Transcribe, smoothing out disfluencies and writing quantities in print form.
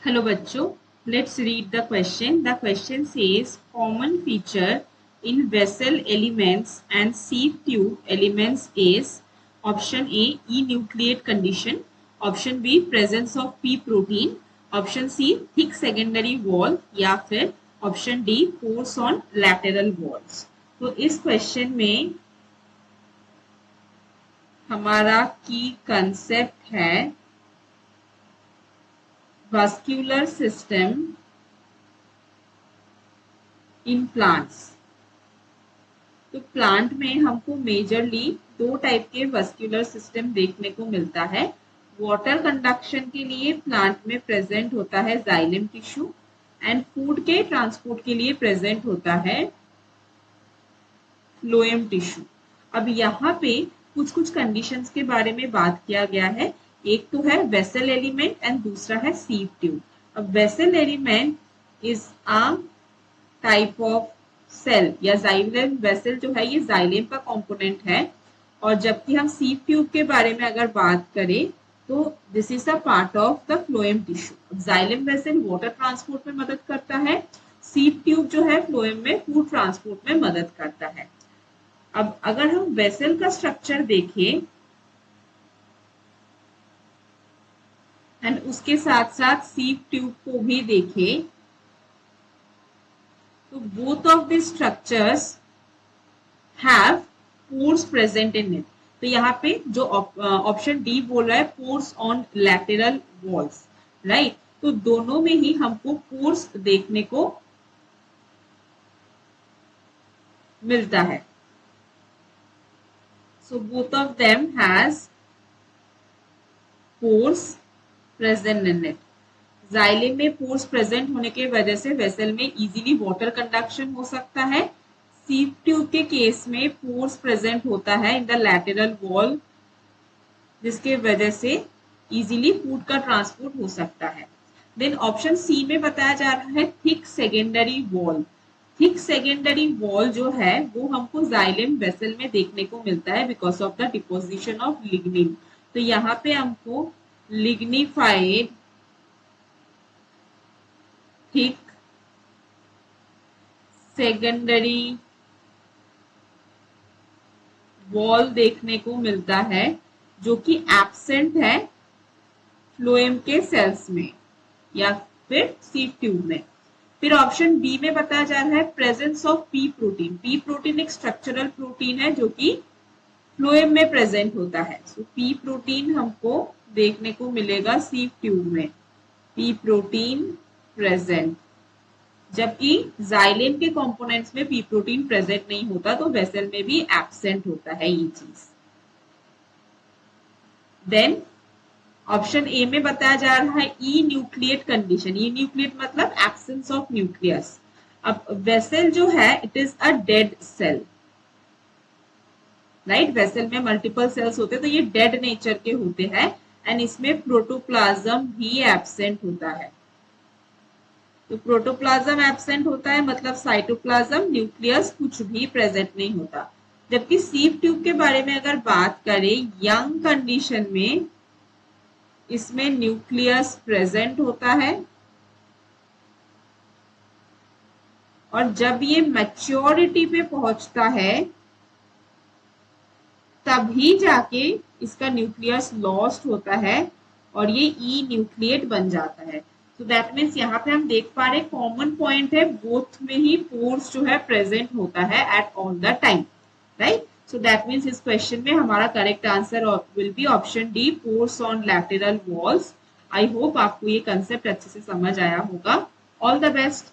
Hello बच्चों, let's read the question. The question says common feature in vessel elements and sieve tube elements is option A nucleate condition, option B presence of P protein, option C thick secondary wall या फिर option D pores on lateral walls. तो इस question में हमारा की concept है vascular system in plants. तो plant में हमको मेजरली दो टाइप के वस्क्यूलर सिस्टम देखने को मिलता है. वाटर कंडक्शन के लिए प्लांट में प्रेजेंट होता है जाइलम टिश्यू एंड फूड के ट्रांसपोर्ट के लिए प्रेजेंट होता है फ्लोएम टिश्यू. अब यहाँ पे कुछ कुछ कंडीशंस के बारे में बात किया गया है. एक तो है वेसल एलिमेंट एंड दूसरा है सीव ट्यूब. अब vessel element is a type of cell या जाइलम वेसल जो है ये जाइलम का कंपोनेंट है. और जबकि हम सीव ट्यूब के बारे में अगर बात करें तो this is a part of the phloem tissue. Xylem vessel water transport में मदद करता है, सीव ट्यूब जो है फ्लोएम में फूड ट्रांसपोर्ट में मदद करता है. अब अगर हम वेसल का स्ट्रक्चर देखें एंड उसके साथ साथ सीव ट्यूब को भी देखें तो both of the structures have pores present in it. तो यहाँ पे जो ऑप्शन डी बोल रहा है pores on lateral walls, right. तो दोनों में ही हमको पोर्स देखने को मिलता है. So both of them has pores present in it. Xylem में पोर्स प्रेजेंट होने के वजह से वेसल में इजीली वाटर कंडक्शन हो सकता है. सीव ट्यूब के केस में पोर्स प्रेजेंट होता है इन द लैटरल वॉल जिसके वजह से इजीली फूड का ट्रांसपोर्ट हो सकता है. देन ऑप्शन सी में बताया जा रहा है thick secondary wall. Thick secondary wall जो है वो हमको जाइलम वेसल में देखने को मिलता है because of the deposition of lignin. तो यहाँ पे हमको लिग्निफाइड थिक सेकेंडरी वॉल देखने को मिलता है जो कि एब्सेंट है फ्लोएम के सेल्स में या फिर सीव ट्यूब में. फिर ऑप्शन बी में बताया जा रहा है presence of P protein. P protein एक स्ट्रक्चरल प्रोटीन है जो कि फ्लोएम में प्रेजेंट होता है. सो पी प्रोटीन हमको देखने को मिलेगा सीव ट्यूब में. पी प्रोटीन प्रेजेंट, जबकि जाइलम के कंपोनेंट्स में पी प्रोटीन प्रेजेंट नहीं होता तो वेसल में भी एब्सेंट होता है ये चीज. देन ऑप्शन ए में बताया जा रहा है enucleate condition. Enucleate मतलब एब्सेंस ऑफ न्यूक्लियस. अब वेसल जो है it is a dead cell, right. Vessel में मल्टीपल सेल्स होते हैं तो ये डेड नेचर के होते हैं एंड इसमें प्रोटोप्लाज्म भी एब्सेंट होता है. तो प्रोटोप्लाज्म एब्सेंट होता है मतलब साइटोप्लाज्म न्यूक्लियस कुछ भी प्रेजेंट नहीं होता. जबकि सीव ट्यूब के बारे में अगर बात करें यंग कंडीशन में इसमें न्यूक्लियस प्रेजेंट होता है और जब ये मैच्योरिटी पे पहुंचता है तभी जाके इसका न्यूक्लियस लॉस्ट होता है और ये ई न्यूक्लिएट बन जाता है. तो दैट मीन्स यहाँ पे हम देख पा रहे कॉमन पॉइंट है बोथ में ही पोर्स जो है प्रेजेंट होता है at all the time, right. So that means इस क्वेश्चन में हमारा correct answer will be option D pores on lateral walls. I hope आपको ये कंसेप्ट अच्छे से समझ आया होगा. All the best.